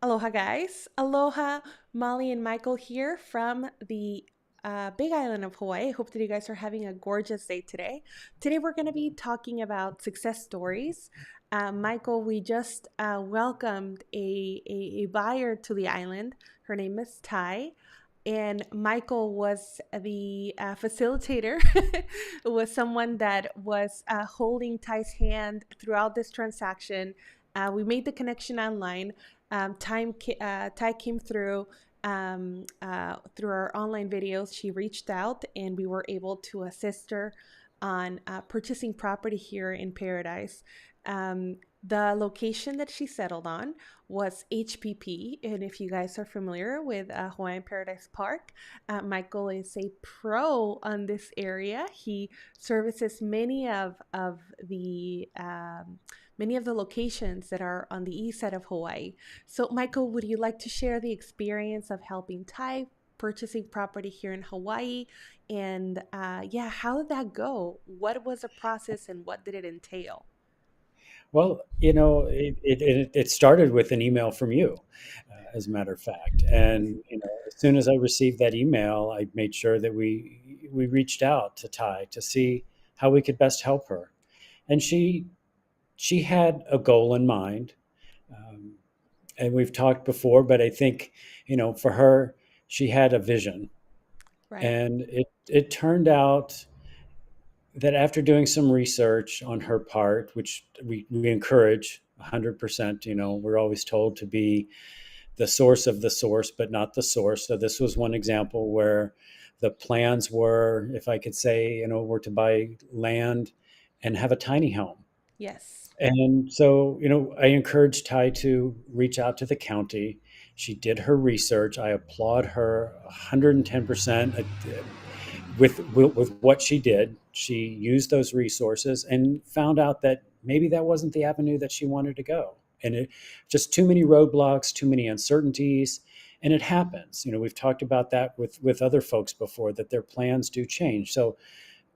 Aloha, guys. Aloha, Molly and Michael here from the Big Island of Hawaii. Hope that you guys are having a gorgeous day today. Today, we're going to be talking about success stories. Michael, we just welcomed a buyer to the island. Her name is Ty. And Michael was the facilitator, was someone that was holding Ty's hand throughout this transaction. We made the connection online. Ty came through our online videos. She reached out, and we were able to assist her on purchasing property here in Paradise. The location that she settled on was HPP, and if you guys are familiar with Hawaiian Paradise Park, Michael is a pro on this area. He services many of the locations that are on the east side of Hawaii. So, Michael, would you like to share the experience of helping Ty purchasing property here in Hawaii? And yeah, how did that go? What was the process and what did it entail? Well, it started with an email from you, as a matter of fact. And as soon as I received that email, I made sure that we reached out to Ty to see how we could best help her. And she had a goal in mind, um, and we've talked before. But I think for her, she had a vision, Right. and it turned out that after doing some research on her part, which we encourage 100%, we're always told to be the source of the source, but not the source. So this was one example where the plans were, if I could say, were to buy land and have a tiny home. Yes. And so, I encouraged Ty to reach out to the county. She did her research. I applaud her 110% with what she did. She used those resources and found out that maybe that wasn't the avenue that she wanted to go. And it just too many roadblocks, too many uncertainties. And it happens. We've talked about that with other folks before, that their plans do change. So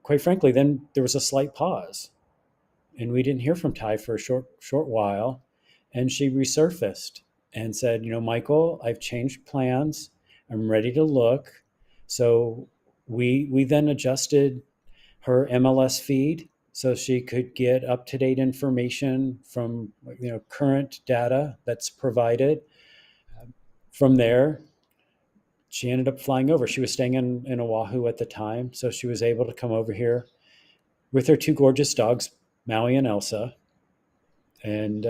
quite frankly, then there was a slight pause and we didn't hear from Ty for a short while. And she resurfaced and said, Michael, I've changed plans. I'm ready to look. So we then adjusted her MLS feed so she could get up to date information from current data that's provided. From there, she ended up flying over. She was staying in Oahu at the time, so she was able to come over here with her two gorgeous dogs, Maui and Elsa, and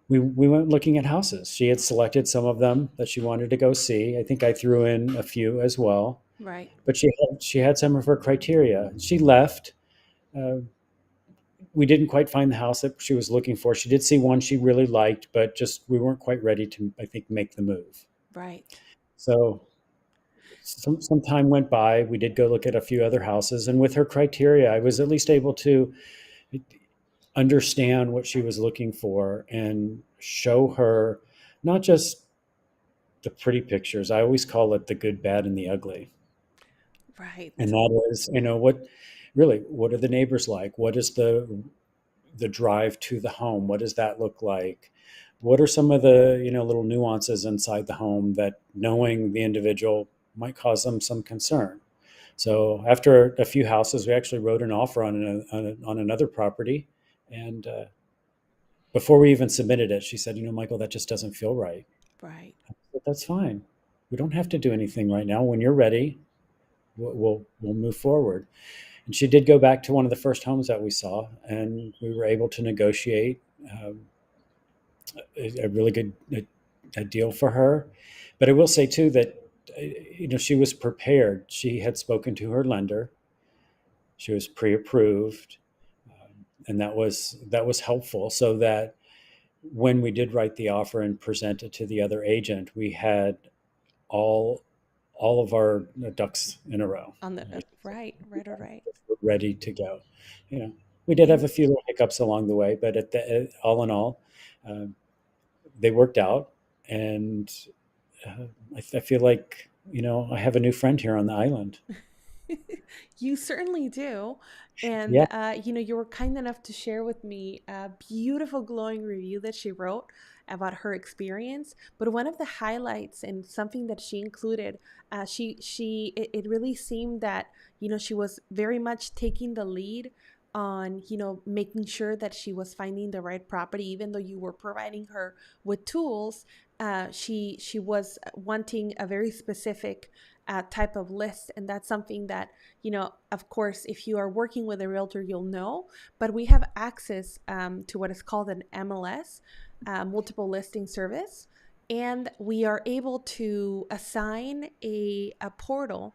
we went looking at houses. She had selected some of them that she wanted to go see. I think I threw in a few as well, Right. but she had some of her criteria. She left. Uh, we didn't quite find the house that she was looking for. She did see one she really liked, but just we weren't quite ready to, I think, make the move. Right. So some time went by. We did go look at a few other houses, and with her criteria, I was at least able to understand what she was looking for and show her not just the pretty pictures. I always call it the good, bad, and the ugly. And Right. that is, what are the neighbors like? What is the drive to the home? What does that look like? What are some of the, little nuances inside the home that knowing the individual might cause them some concern? So after a few houses, we actually wrote an offer on another property. And before we even submitted it, she said, Michael, that just doesn't feel right. Right. But that's fine. We don't have to do anything right now. When you're ready, we'll move forward. And she did go back to one of the first homes that we saw, and we were able to negotiate um, a really good a deal for her. But I will say too that she was prepared. She had spoken to her lender. She was pre-approved, and that was helpful. So that when we did write the offer and present it to the other agent, we had all all of our ducks in a row. On the Right? So right, we right, right. were ready to go. You know, we did have And a few little hiccups along the way, but all in all, uh, they worked out, and I feel like I have a new friend here on the island. You certainly do. And, Yeah. you were kind enough to share with me a beautiful, glowing review that she wrote about her experience. But one of the highlights and something that she included, it really seemed that, she was very much taking the lead on, making sure that she was finding the right property, even though you were providing her with tools. She was wanting a very specific type of list, and that's something that, of course, if you are working with a realtor, you'll know. But we have access to what is called an MLS, multiple listing service, and we are able to assign a portal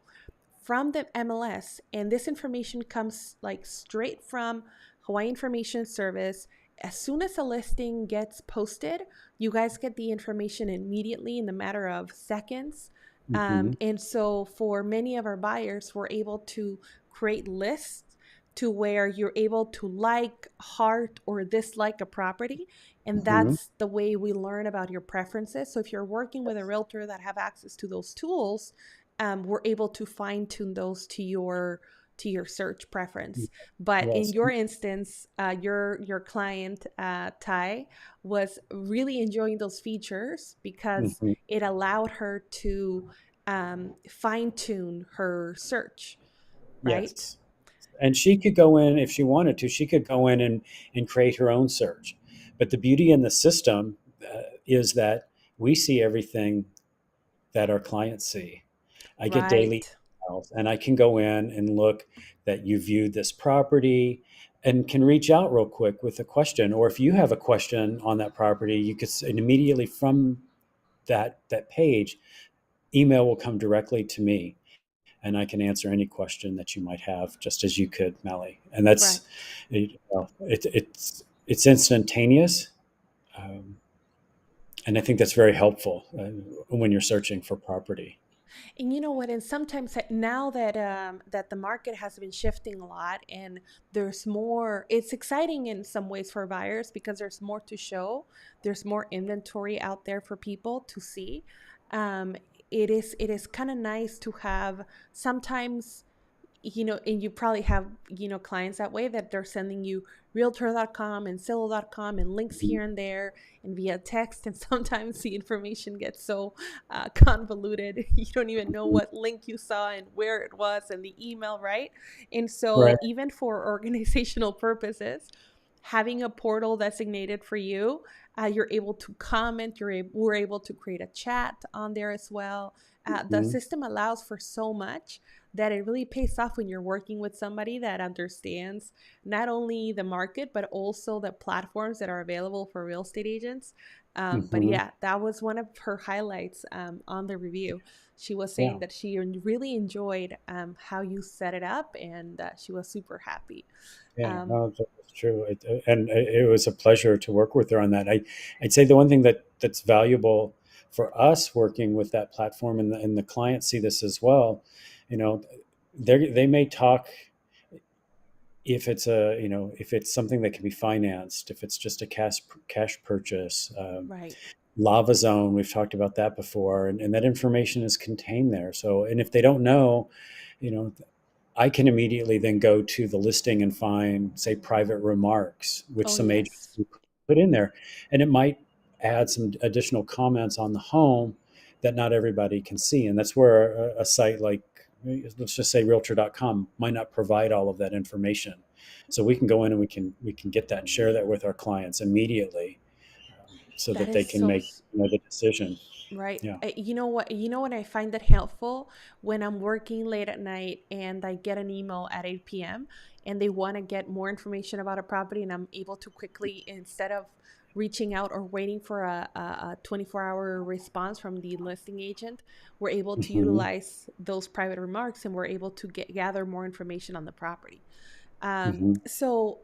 from the MLS, and this information comes like straight from Hawaii Information Service. As soon as a listing gets posted, you guys get the information immediately in the matter of seconds. Hmm. And so, for many of our buyers, we're able to create lists to where you're able to like, heart, or dislike a property. And Hmm. that's the way we learn about your preferences. So, if you're working with a realtor that have access to those tools, we're able to fine tune those to your search preference. But in Yes. your instance, your client Ty was really enjoying those features because Hmm. it allowed her to fine tune her search, right? Yes. And she could go in if she wanted to. She could go in and create her own search. But the beauty in the system is that we see everything that our clients see. I get daily Right. emails, and I can go in and look that you viewed this property and can reach out real quick with a question. Or if you have a question on that property, you could and immediately from that page, email will come directly to me, and I can answer any question that you might have, just as you could, Maly. And that's Right. it's instantaneous, um, and I think that's very helpful when you're searching for property. And you know what? And sometimes now that that the market has been shifting a lot, and there's more, it's exciting in some ways for buyers because there's more to show. There's more inventory out there for people to see. Um, it is kind of nice to have sometimes, and you probably have, clients that way, that they're sending you realtor.com and zillow.com and links Mhm. here and there and via text. And sometimes the information gets so convoluted. You don't even know what link you saw and where it was and the email, right? And Right. so, even for organizational purposes, having a portal designated for you, you're able to comment, we're able to create a chat on there as well. The Mhm. system allows for so much that it really pays off when you're working with somebody that understands not only the market, but also the platforms that are available for real estate agents. But Mhm. yeah, that was one of her highlights on the review. She was saying Yeah. that she really enjoyed how you set it up, and she was super happy. Yeah, Um, no, that's true. And it was a pleasure to work with her on that. I'd say the one thing that's valuable for us working with that platform, and the clients see this as well. You know, they may talk if it's if it's something that can be financed, if it's just a cash purchase. right. Lava Zone, we've talked about that before, and that information is contained there. So, and if they don't know, you know, I can immediately then go to the listing and find, say, private remarks, which Oh, some agents yes. put in there. And it might add some additional comments on the home that not everybody can see. And that's where a site like, let's just say realtor.com might not provide all of that information. So we can go in and we can get that and share that with our clients immediately, so That that they is can so make the decision. right. Yeah. You know what I find that helpful when I'm working late at night and I get an email at 8 p.m. and they want to get more information about a property, and I'm able to quickly, instead of reaching out or waiting for a 24-hour response from the listing agent, we're able to Hmm. utilize those private remarks, and we're able to gather more information on the property. Hmm. So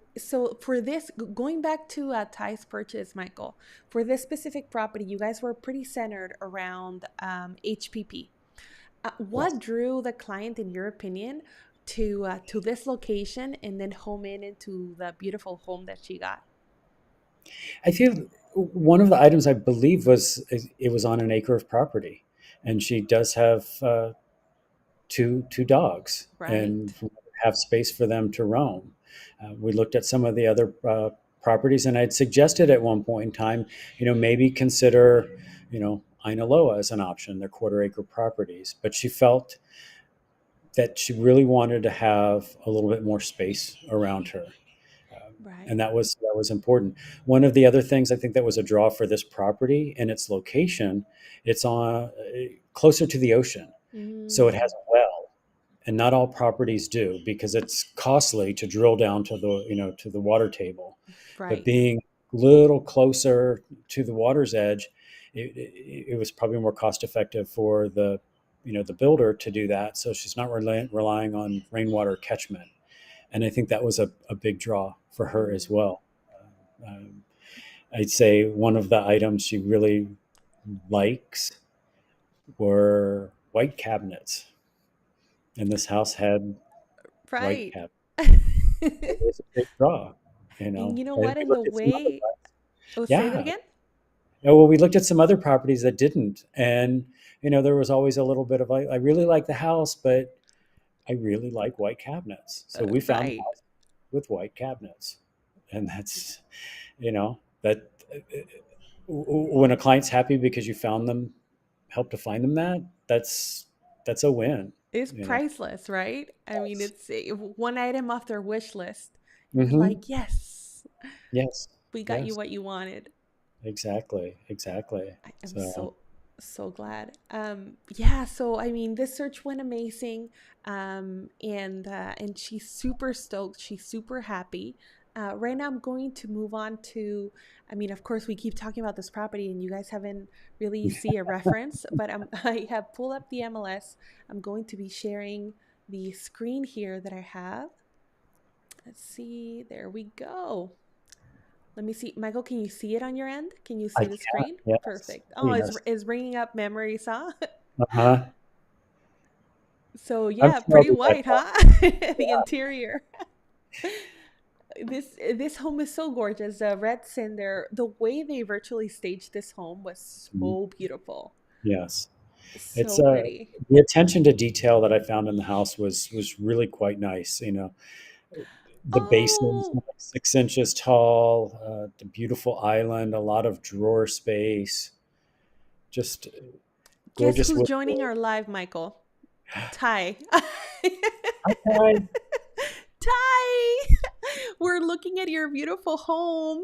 for this, going back to Ty's purchase, Michael, for this specific property, you guys were pretty centered around HPP. What Yes. drew the client, in your opinion, to this location and then home into the beautiful home that she got? I feel one of the items I believe was it was on an acre of property, and she does have two dogs and Right. have space for them to roam. We looked at some of the other properties, and I'd suggested at one point in time, maybe consider, Ainaloa as an option. They're quarter-acre properties, but she felt that she really wanted to have a little bit more space around her. And Right. that was important. One of the other things I think that was a draw for this property and its location, it's on closer to the ocean, so it Mm, has a well, and not all properties do because it's costly to drill down to the water table. But right. being a little closer to the water's edge, it was probably more cost effective for the builder to do that. So she's not relying on rainwater catchment, and I think that was a big draw for her as Mm, well. Um, I'd say one of the items she really likes were white cabinets, and this house had white right. cabinets. It And was a big draw, you know And what? we In the looked at some other way, ones. oh, say that Yeah. again. Yeah, well, we looked at some other properties that didn't, and there was always a little bit of like, I really like the house, but I really like white cabinets. So we found a Right. house with white cabinets, and that's that when a client's happy because you found them, help to find them that's a win. It's You know. priceless, right? I mean, Yes. it's one item off their wish list. You're Mm-hmm. like, yes, Yes. we got you Yes. what you wanted. Exactly. Exactly. I am So. so glad. Yeah, so I mean, this search went amazing. And she's super stoked. She's super happy. Right now I'm going to move on to, I mean, of course we keep talking about this property and you guys haven't really see a reference, but I have pulled up the MLS. I'm going to be sharing the screen here that I have. Let's see. There we go. Let me see. Michael, can you see it on your end? Can you I see the can. screen? Yes. Perfect. Oh, Oh, yes. it's bringing up memories, huh? Uh-huh. So I'm yeah, sure I'll pretty be back white, home. huh? The Yeah. interior. This home is so gorgeous. The red cinder, the way they virtually staged this home was Mhm. so beautiful. Yes. It's So pretty. the attention to detail that I found in the house was really quite nice. The basins Oh, like 6 inches tall, the beautiful island, a lot of drawer space, just guess gorgeous who's with joining the. our live, Michael? Ty. Okay. Ty, we're looking at your beautiful home.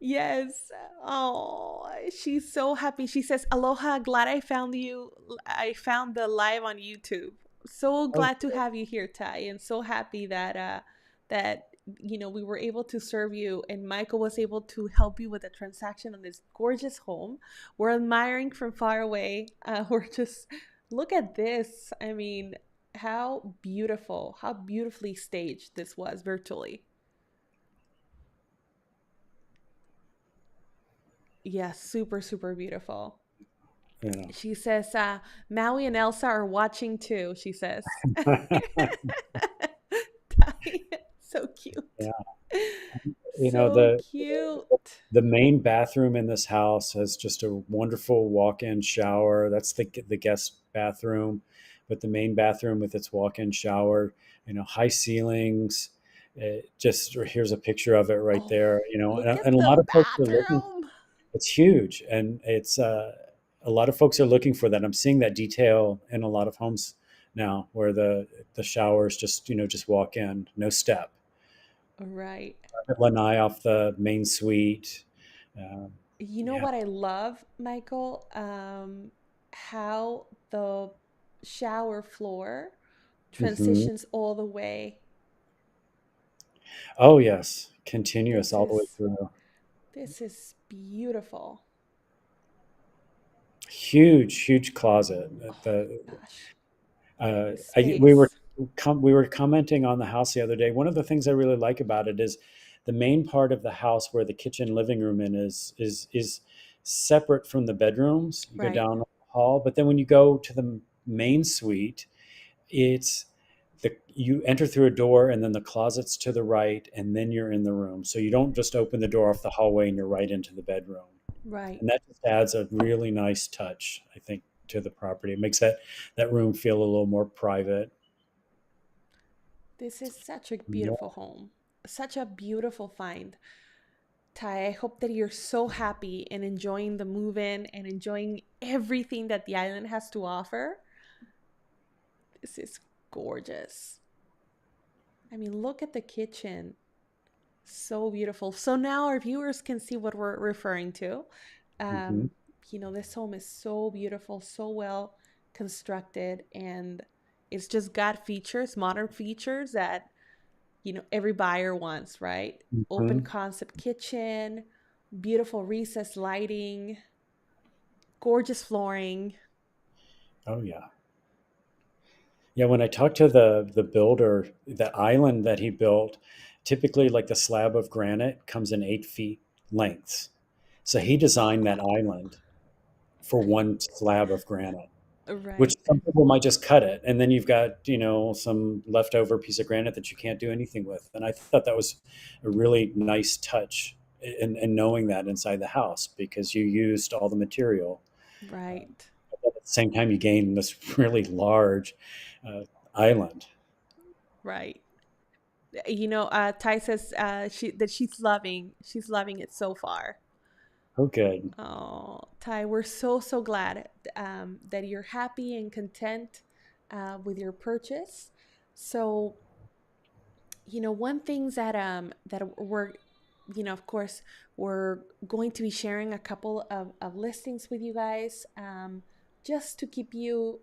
Yes. Oh, she's so happy. She says, "Aloha, glad I found you. I found the live on YouTube. So Oh, glad to have you here, Ty, and so happy that we were able to serve you and Michael was able to help you with the transaction on this gorgeous home. We're admiring from far away. We're just look at this. I mean, how beautifully staged this was virtually. Yes, super, super beautiful. you know. She says, Maui and Elsa are watching too, she says. So cute. Yeah. So The cute. the main bathroom in this house has just a wonderful walk-in shower. That's the guest bathroom, but the main bathroom with its walk-in shower, high ceilings. Just here's a picture of it right Oh, there. look And at a the lot of folks are looking. bathroom. It's huge, and it's a lot of folks are looking for that. I'm seeing that detail in a lot of homes now, where the showers just walk in, no step, Right. lanai off the main suite. Um, You know yeah. what I love, Michael? How the shower floor Hmm. transitions all the way. Oh yes, continuous This all the way is through. this is beautiful. Huge, huge closet. Oh my The gosh. The we were space. we were commenting on the house the other day. One of the things I really like about it is the main part of the house where the kitchen living room is separate from the bedrooms. You go Right. down the hall, but then when you go to the main suite, it's you enter through a door and then the closet's to the right and then you're in the room. So you don't just open the door off the hallway and you're right into the bedroom. Right. And that just adds a really nice touch, I think. to the property. It makes that room feel a little more private. This is such a Yeah. beautiful home, such a beautiful find. Ty, I hope that you're so happy and enjoying the move in and enjoying everything that the island has to offer. This is gorgeous. I mean, look at the kitchen. So beautiful. So now our viewers can see what we're referring to. Hmm. Um, this home is so beautiful, so well constructed, and it's just got features, modern features that, every buyer wants, right? Open Hmm. concept kitchen, beautiful recessed lighting, gorgeous flooring. Oh yeah. Yeah, when I talked to the builder, the island that he built, typically like the slab of granite comes in 8 feet lengths. So he designed that island for one slab of granite, which Right, some people might just cut it, and then you've got some leftover piece of granite that you can't do anything with. And I thought that was a really nice touch in knowing that inside the house because you used all the material. Um, right, but at the same time, you gain this really large uh, island. right. Ty says she's loving it so far. Oh, good. Oh, Ty, we're so glad that you're happy and content with your purchase. So, one thing that we're, of course, we're going to be sharing a couple of listings with you guys, just to keep you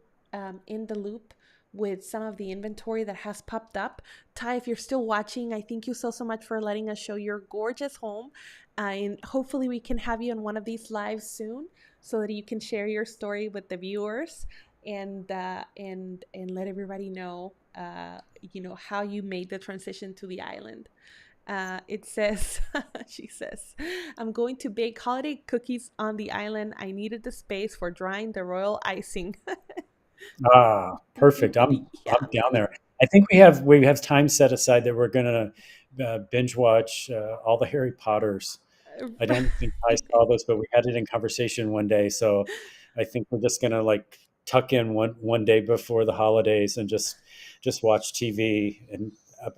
in the loop with some of the inventory that has popped up. Ty, if you're still watching, I thank you so much for letting us show your gorgeous home. And hopefully we can have you on one of these lives soon so that you can share your story with the viewers and let everybody know how you made the transition to the island. It says, she says, I'm going to bake holiday cookies on the island. I needed the space for drying the royal icing. Ah, perfect. I'm Yeah, down there. I think we have time set aside that we're gonna binge watch all the Harry Potters. I don't think I saw this, but we had it in conversation one day. So I think we're just gonna like tuck in one day before the holidays and just watch TV and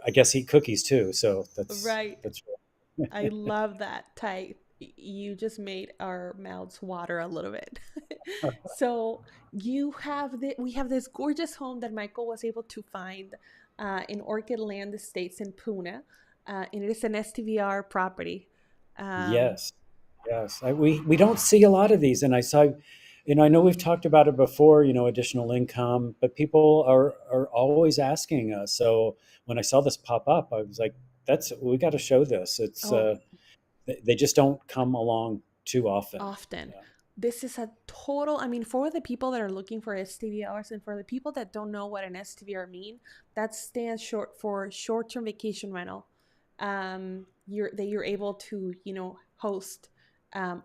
I guess eat cookies too. So that's right. that's I love that, Ty. You just made our mouths water a little bit. So we have this gorgeous home that Michael was able to find in Orchid Land Estates in Puna, and it is an STVR property. Um, yes, yes. We don't see a lot of these, and I saw. I know we've talked about it before. Additional income, but people are always asking us. So when I saw this pop up, I was like, "That's we got to show this." It's oh, they just don't come along too often. often. Yeah. This is a total, I mean, for the people that are looking for STVRs and for the people that don't know what an STVR mean, that stands short for short-term vacation rental. You're able to, host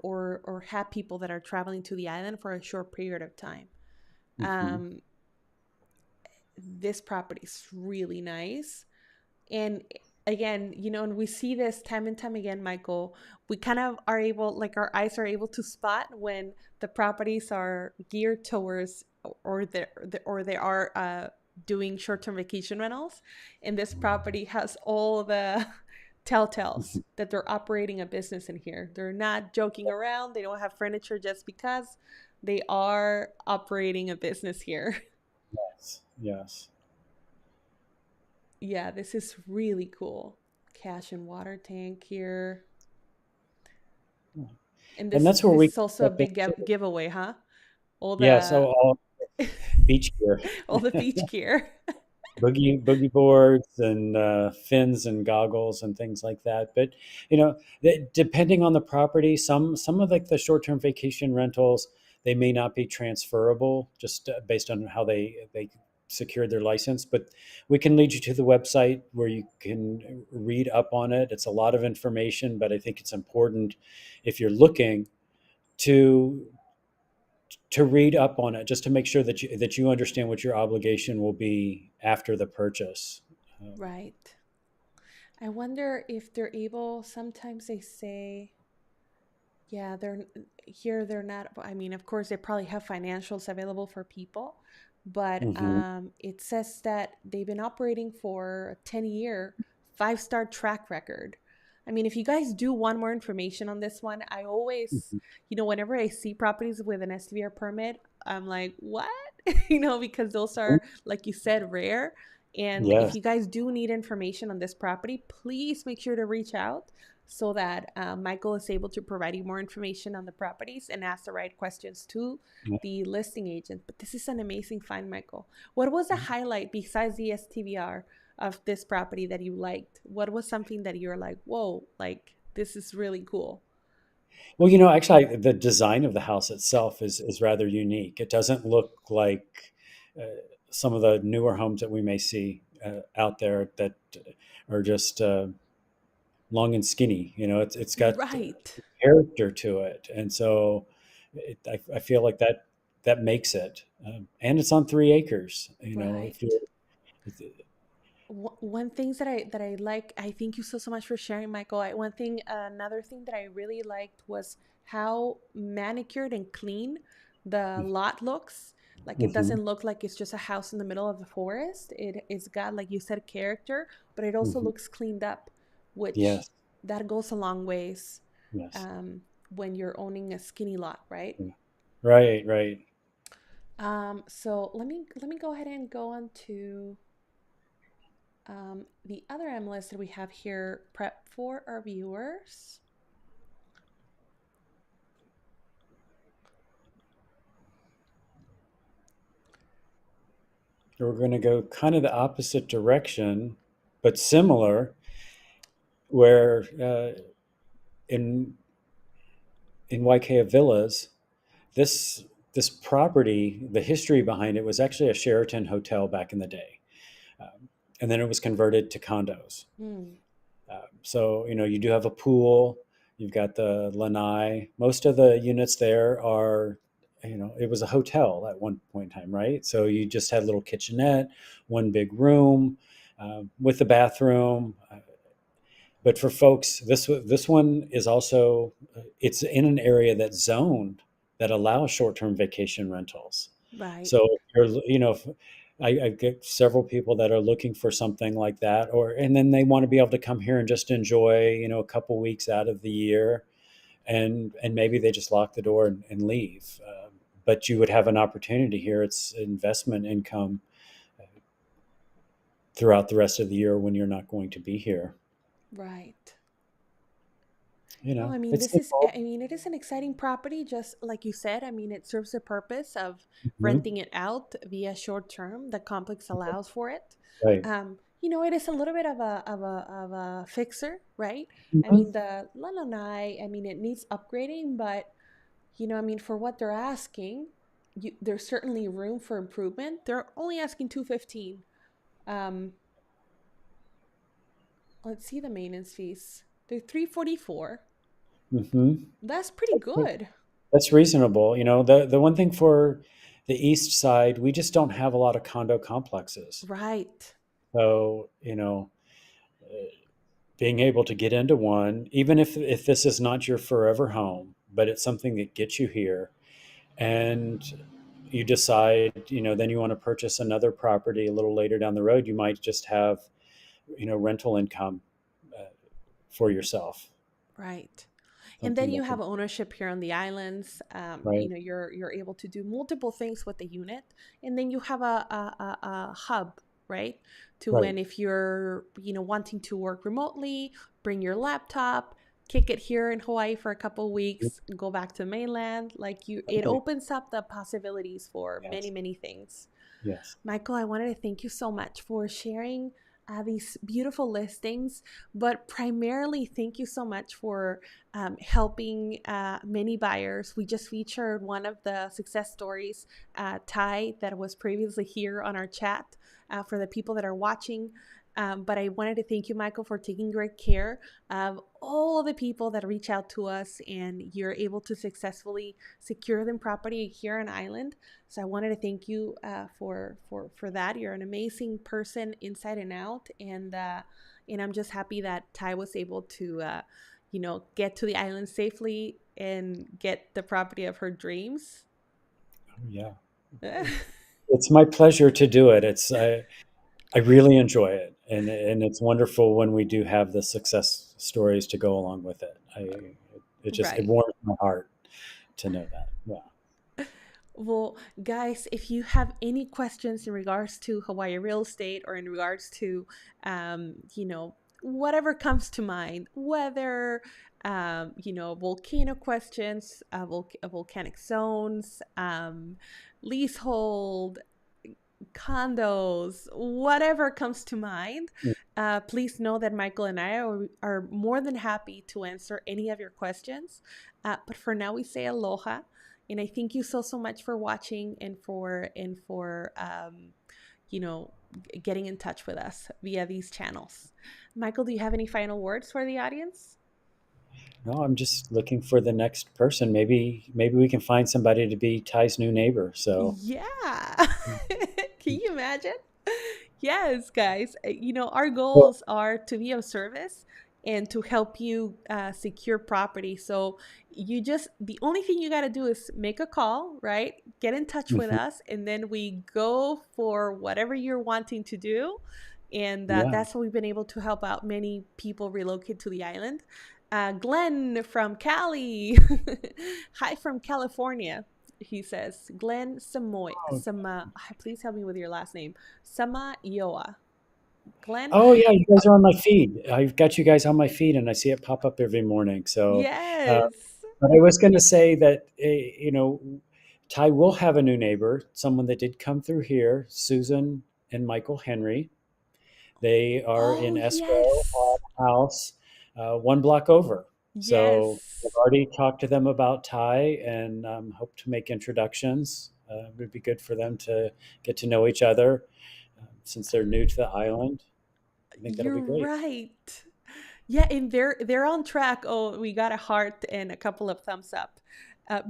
or have people that are traveling to the island for a short period of time. Hmm. Um, this property is really nice. And again, and we see this time and time again, Michael. We kind of are able, like our eyes are able to spot when the properties are geared towards or they are doing short-term vacation rentals. And this property has all the telltales that they're operating a business in here. They're not joking around. They don't have furniture just because. They are operating a business here. Yes. Yes. Yeah, this is really cool. Cash and water tank here. And And this that's where this we is also a step big into. giveaway, huh? All Yeah. So the all beach gear. all the beach gear. Boogie boards and fins and goggles and things like that. But depending on the property, some of like the short term vacation rentals, they may not be transferable just based on how they secured their license. But we can lead you to the website where you can read up on it. It's a lot of information, but I think it's important if you're looking to read up on it just to make sure that you understand what your obligation will be after the purchase. Right. I wonder if they're able, sometimes they say, Yeah, they're here. They're not. I mean, of course, they probably have financials available for people, but Hmm. it says that they've been operating for a 10-year, five-star track record. I mean, if you guys do want more information on this one, I always, Hmm. whenever I see properties with an STVR permit, I'm like, what? Because those are, like you said, rare. And if Yes. you guys do need information on this property, please make sure to reach out so that Michael is able to provide you more information on the properties and ask the right questions to the listing agent. But this is an amazing find, Michael. What was the highlight besides the STVR of this property that you liked? What was something that you're like, whoa, like this is really cool? Well, actually, the design of the house itself is rather unique. It doesn't look like uh, some of the newer homes that we may see out there that are just long and skinny. It's got Right, character to it, and so I feel like that makes it. And it's on 3 acres. If right. you One things that I like, I thank you so much for sharing, Michael. Another thing that I really liked was how manicured and clean the lot looks. Like it Mhm, doesn't look like it's just a house in the middle of the forest. It's got, like you said, character, but it also mhm. looks cleaned up, which Yes, that goes a long ways yes, um, when you're owning a skinny lot, right? yeah. Right, right. So let me go ahead and go on to the other MLS that we have here prep for our viewers. We're going to go kind of the opposite direction, but similar. Where in Waikea Villas, this this property, the history behind it was actually a Sheraton hotel back in the day, and then it was converted to condos. Hmm. So you do have a pool. You've got the lanai. Most of the units there are, it was a hotel at one point in time, right? So you just had a little kitchenette, one big room with the bathroom. But for folks, this one is also it's in an area that's zoned that allows short-term vacation rentals. Right, So if I get several people that are looking for something like that, and then they want to be able to come here and just enjoy, a couple weeks out of the year, and maybe they just lock the door and leave. But you would have an opportunity here. It's investment income throughout the rest of the year when you're not going to be here. right. No, It's simple. it is an exciting property, just like you said. I mean, it serves the purpose of Mhm. renting it out via short term. The complex allows for it. Right. It is a little bit of a fixer, right? I Mhm. mean, the Lanai, I mean, it needs upgrading, but for what they're asking, there's certainly room for improvement. They're only asking 215. Um, let's see the maintenance fees. They're 344. Mhm. That's pretty good. That's reasonable. The one thing for the east side, we just don't have a lot of condo complexes. Right. So, being able to get into one, even if this is not your forever home, but it's something that gets you here, and you decide, then you want to purchase another property a little later down the road, you might just have, rental income uh, for yourself. Right. And then Something you that have could, ownership here on the islands. right, You're able to do multiple things with the unit, and then you have a hub, right? To right, when if you're wanting to work remotely, bring your laptop, kick it here in Hawaii for a couple weeks, go back to mainland. It okay, opens up the possibilities for many yes, many things. yes. Michael, I wanted to thank you so much for sharing these beautiful listings, but primarily thank you so much for helping many buyers. We just featured one of the success stories, Ty, that was previously here on our chat for the people that are watching. But I wanted to thank you, Michael, for taking great care of all the people that reach out to us and you're able to successfully secure them property here on island. So I wanted to thank you for that. You're an amazing person inside and out, and I'm just happy that Ty was able to get to the island safely and get the property of her dreams. Oh, yeah. It's my pleasure to do it. I really enjoy it, and it's wonderful when we do have the success stories to go along with it. It Right. warms my heart to know that. Yeah. Well, guys, if you have any questions in regards to Hawaii real estate or in regards to, whatever comes to mind, whether, volcano questions, volcanic zones, leasehold, condos, whatever comes to mind, please know that Michael and I are more than happy to answer any of your questions. But for now, we say aloha, and I thank you so much for watching and for you know getting in touch with us via these channels. Michael, do you have any final words for the audience? No, I'm just looking for the next person. Maybe we can find somebody to be Ty's new neighbor. So Yeah. Can you imagine? Yes, guys. Our well, goals are to be of service and to help you secure property. So the only thing you got to do is make a call, right? Get in touch with mhm, us, and then we go for whatever you're wanting to do. And yeah. that's how we've been able to help out many people relocate to the island. Glenn from Cali. Hi from California. He says, Glenn Samoy, Oh, please help me with your last name. Sama Yoa. Glenn, oh, yeah, you guys are on my feed. I've got you guys on my feed, and I see it pop up every morning. So, uh, yes. but I was going to say that Ty will have a new neighbor, someone that did come through here, Susan and Michael Henry. They are Oh, in escrow on yes. a house 1 block over. So I've Yes. already talked to them about Ty and hope to make introductions. It would be good for them to get to know each other since they're new to the island. I think that'll You're be great. right. Yeah, and they're on track. Oh, we got a heart and a couple of thumbs up.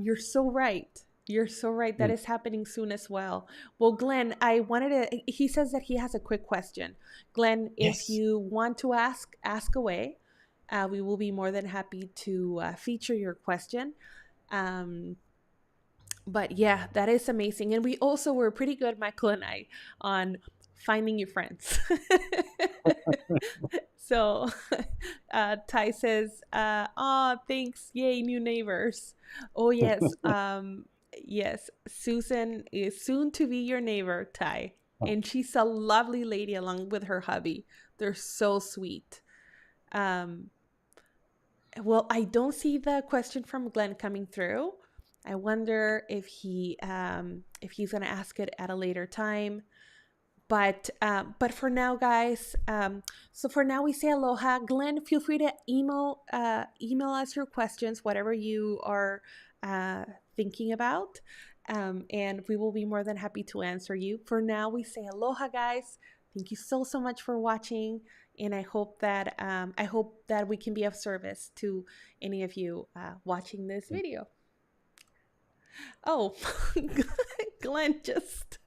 You're so right. You're so right. That Mm. is happening soon as well. Well, Glenn, I wanted to. He says that he has a quick question. Glenn, if Yes. you want to ask away. We will be more than happy to feature your question. Um, but yeah, that is amazing. And we also were pretty good, Michael and I, on finding you friends. So Ty says, "Oh, thanks! Yay, new neighbors! Oh yes, yes. Susan is soon to be your neighbor, Ty, and she's a lovely lady along with her hubby. They're so sweet." Um, well, I don't see the question from Glenn coming through. I wonder if he's gonna ask it at a later time. But for now, guys. So for now, we say aloha. Glenn, feel free to email us your questions, whatever you are uh, thinking about, and we will be more than happy to answer you. For now, we say aloha, guys. Thank you so much for watching, and I hope that we can be of service to any of you watching this video. Oh, Glenn just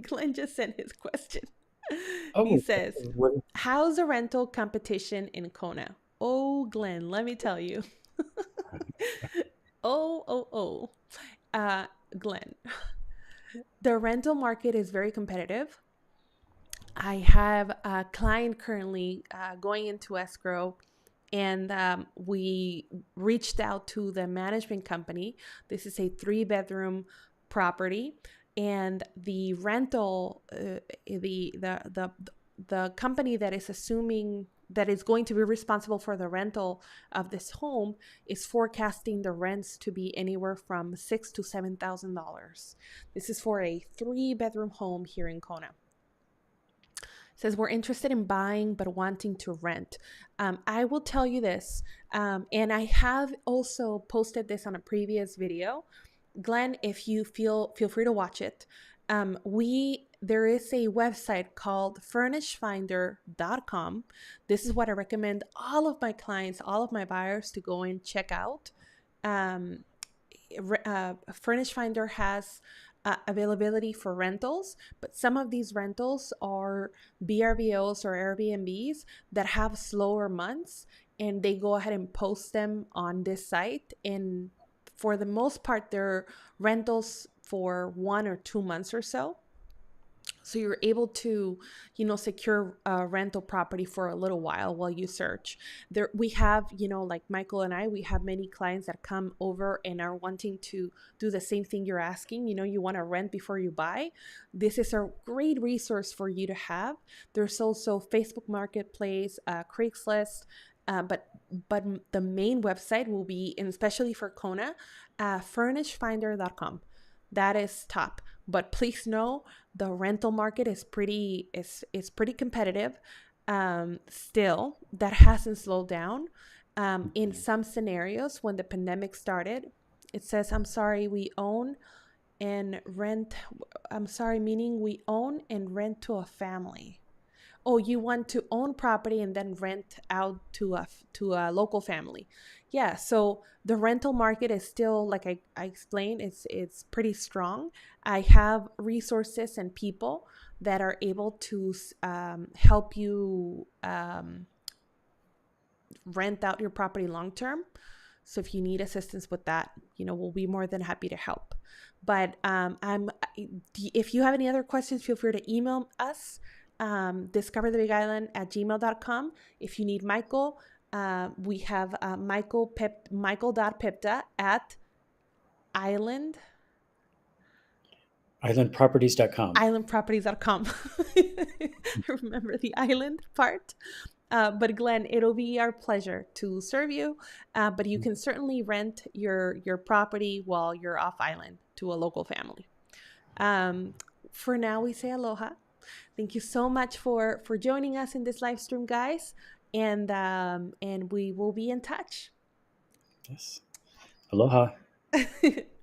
Glenn just sent his question. He Oh, says, what- how's the rental competition in Kona? Oh, Glenn, let me tell you. Oh. Uh, Glenn, the rental market is very competitive. I have a client currently going into escrow, and we reached out to the management company. This is a 3-bedroom property, and the rental, the company that is assuming that is going to be responsible for the rental of this home is forecasting the rents to be anywhere from $6,000 to $7,000. This is for a 3-bedroom home here in Kona. Says we're interested in buying but wanting to rent. I will tell you this, and I have also posted this on a previous video. Glenn, if you feel free to watch it. There is a website called furnishfinder.com. This is what I recommend all of my clients, all of my buyers to go and check out. Um, Furnish Finder has availability for rentals, but some of these rentals are VRBOs or Airbnbs that have slower months, and they go ahead and post them on this site. And for the most part, they're rentals for 1 or 2 months or so. So you're able to, secure a rental property for a little while you search. There we have, like Michael and I, we have many clients that come over and are wanting to do the same thing you're asking. You want to rent before you buy. This is a great resource for you to have. There's also Facebook Marketplace, Craigslist, but the main website will be, and especially for Kona, furnishfinder.com. That is top. But please know the rental market is pretty competitive. Still, that hasn't slowed down. In some scenarios, when the pandemic started, it says, "I'm sorry, we own and rent." I'm sorry, meaning we own and rent to a family. Oh, you want to own property and then rent out to a local family. Yeah, so the rental market is still, like I explained, it's pretty strong. I have resources and people that are able to help you rent out your property long term. So if you need assistance with that, we'll be more than happy to help. But if you have any other questions, feel free to email us, discoverthebigisland@gmail.com. If you need Michael, we have michael.pipta at islandproperties.com. islandproperties.com. Remember the island part. But Glenn, it'll be our pleasure to serve you. But you can certainly rent your property while you're off island to a local family. For now, we say aloha. Thank you so much for joining us in this live stream, guys. And we will be in touch. Yes. Aloha.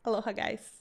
Aloha, guys.